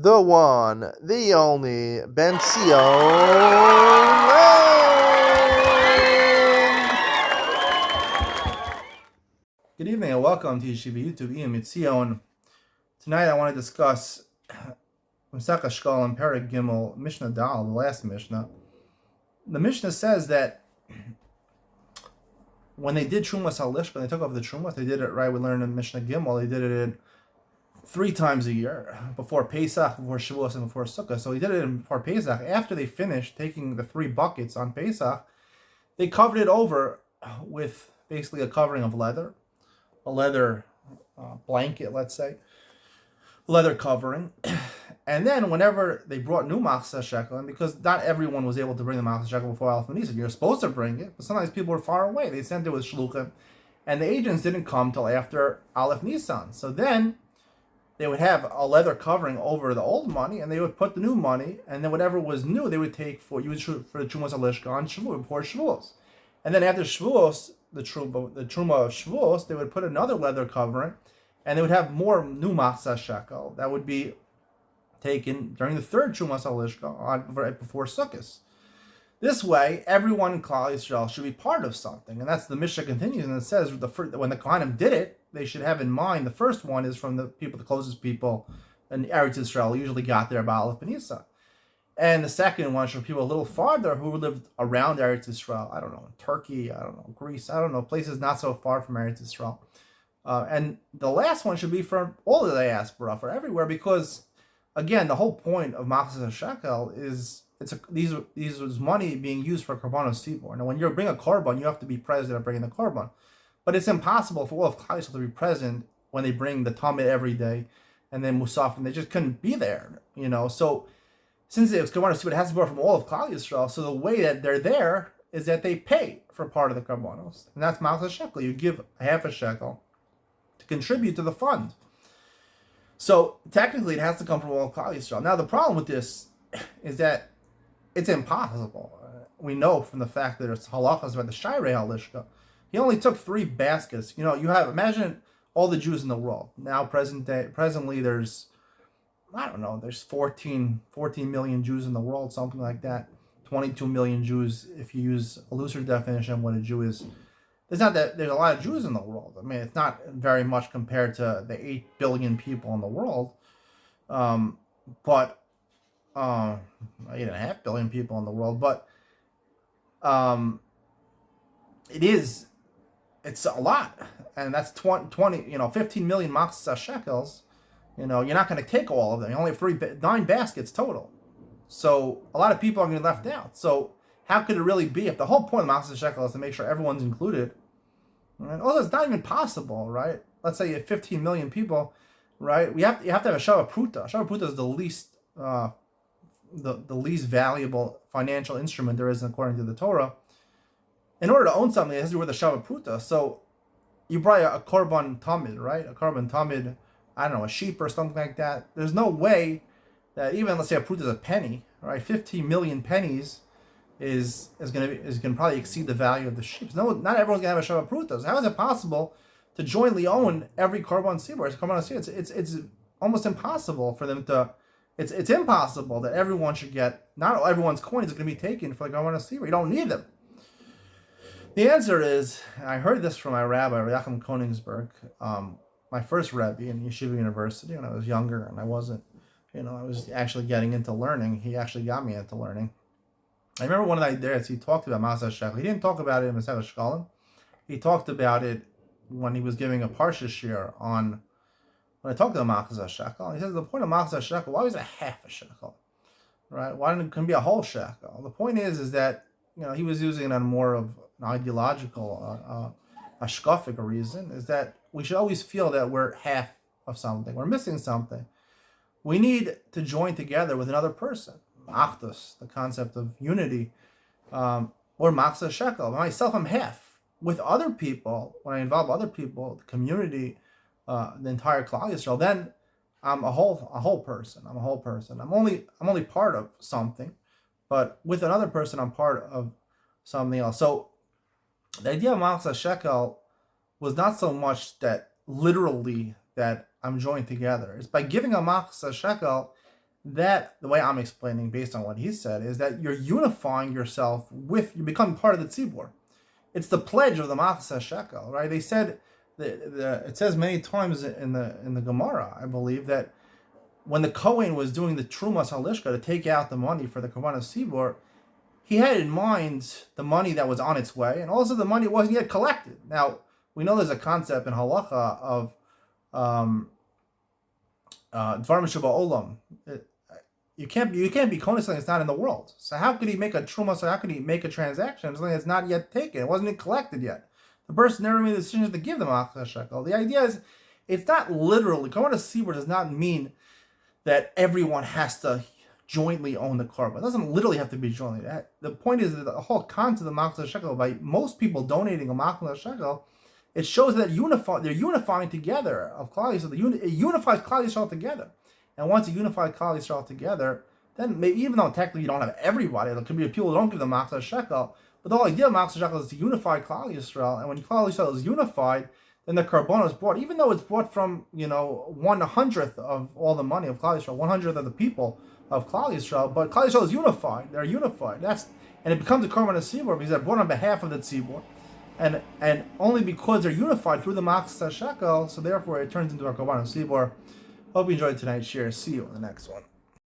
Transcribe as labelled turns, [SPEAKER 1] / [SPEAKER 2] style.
[SPEAKER 1] the one, the only, Ben Sion. Good evening and welcome to Yeshiva YouTube. Iyun with Sion. Tonight I want to discuss Shekalim Perek Gimel Mishnah Dal, the last Mishnah. The Mishnah says that when they did Trumas Halishka, when they took off the Trumas, they did it right. We learned in Mishnah Gimel, they did it 3 times a year, before Pesach, before Shavuos, and before Sukkah. So he did it before Pesach. After they finished taking the 3 buckets on Pesach, they covered it over with basically a covering of leather, a leather blanket, let's say, leather covering. And then whenever they brought new Machzah Shekalim, because not everyone was able to bring the Machzah Shekalim before Aleph Nisan, you're supposed to bring it, but sometimes people were far away. They sent it with Shluchim, and the agents didn't come till after Aleph Nisan. So then they would have a leather covering over the old money, and they would put the new money, and then whatever was new, they would take for the Trumas Halishka on Shavuot, before Shavuos. And then after Shavuos, the Truma of Shavuos, they would put another leather covering, and they would have more new Machzah Shekel that would be taken during the 3rd Trumas Halishka right before Sukkot. This way, everyone in Klal Yisrael should be part of something, and that's the Mishnah continues, and it says when the Kohanim did it, they should have in mind the first one is from the closest people in Eretz Yisrael, usually got there about Aleph Nisan, and the second one is from people a little farther who lived around Eretz Yisrael. I don't know, Turkey, I don't know, Greece, I don't know, places not so far from Eretz Yisrael, and the last one should be for all of the diaspora, for everywhere, because again, the whole point of Machzah Shekel is these was money being used for Korbanos Tzibor. Now, when you bring a Korban, you have to be present at bringing the Korban. But it's impossible for all of Klal Yisrael to be present when they bring the Tamid every day and then Musaf, and they just couldn't be there, So, since it's Korbanos Tzibor, it has to be brought from all of Klal Yisrael. So the way that they're there is that they pay for part of the Korbanos. And that's Machzah Shekel. You give half a shekel to contribute to the fund. So technically, it has to come from all Klal Yisrael. Now, the problem with this is that it's impossible. We know from the fact that it's halachas about the Shairei Halishka. He only took 3 baskets. Imagine all the Jews in the world. Now, presently, there's 14 million Jews in the world, something like that. 22 million Jews, if you use a looser definition of what a Jew is. There's a lot of Jews in the world. I mean, it's not very much compared to the 8 billion people in the world. But 8.5 billion people in the world. But it's a lot. And that's 15 million Machzah Shekels. You're not going to take all of them. You only have 9 baskets total. So a lot of people are going to be left out. So how could it really be if the whole point of Machzah Shekel is to make sure everyone's included? Right? Also, it's not even possible, right? Let's say you have 15 million people, right? You have to have a Shava Pruta. Shava Pruta is the least valuable financial instrument there is according to the Torah. In order to own something, it has to be worth a Shava Pruta. So you buy a Korban Tamid, right? A Korban Tamid, I don't know, a sheep or something like that. There's no way that even, let's say a Pruta is a penny, right? 15 million pennies is going to probably exceed the value of the sheep. No, not everyone's going to have a Shava Pruta. So how is it possible to jointly own every Korban Tzibor? It's almost impossible for them to. It's impossible that everyone should get. Not everyone's coin is going to be taken for the Korban Tzibor. You don't need them. The answer is, I heard this from my rabbi, Racham Koningsberg, my first Rebbe in Yeshiva University when I was younger, and I wasn't, I was actually getting into learning. He actually got me into learning. I remember one of the days he talked about Machzah Shekel. He didn't talk about it in Shekalim. He talked about it when he was giving a Parsha Shir on, when I talked about Machzah Shekel. He says the point of Machzah Shekel, why was it half a shekel? Right? Why didn't it be a whole shekel? The point is that, he was using it on more of an ideological, ashkafic reason, is that we should always feel that we're half of something. We're missing something. We need to join together with another person. Achdus, the concept of unity, or Machzah Shekel. Myself, I'm half. With other people, when I involve other people, the community, the entire Klal Yisrael, then I'm a whole person. I'm a whole person. I'm only part of something, but with another person, I'm part of something else. So the idea of Machzah Shekel was not so much that literally that I'm joined together. It's by giving a Machzah Shekel, that, the way I'm explaining based on what he said, is that you're unifying yourself with, you become part of the tzibur. It's the pledge of the Machzah Shekel, right? They said, it says many times in the Gemara, I believe, that when the Kohen was doing the Trumas Halishka to take out the money for the Korban Sibor, he had in mind the money that was on its way, and also the money wasn't yet collected. Now, we know there's a concept in halacha of Dvar Meshubah Olam. You can't be kohen something that's not in the world. So how could he make a truma? So how could he make a transaction something that's not yet taken? It wasn't even collected yet. The person never made the decision to give the Machzah Shekel. The idea is, it's not literally. Korban Sibor does not mean that everyone has to jointly own the korban. It doesn't literally have to be jointly. The point is that the whole concept of the Machzah Shekel, by most people donating a Machzah Shekel, it shows that they're unifying together of Klal Yisrael. It unifies Klal Yisrael together. And once you unify Klal Yisrael together, then maybe, even though technically you don't have everybody, there could be people who don't give the Machzah Shekel, but the whole idea of Machzah Shekel is to unify Klal Yisrael. And when Klal Yisrael is unified, then the Karbono is brought, even though it's brought from 1/100th of all the money of Klal Yisrael, 1/100th of the people of Klal Yisrael, but Klal Yisrael is unified. They're unified. And it becomes a Korban Tzibur because they're brought on behalf of the Tzibur, and only because they're unified through the Machzah Shekel, so therefore it turns into a Korban Tzibur. Hope you enjoyed tonight's share. See you in the next one.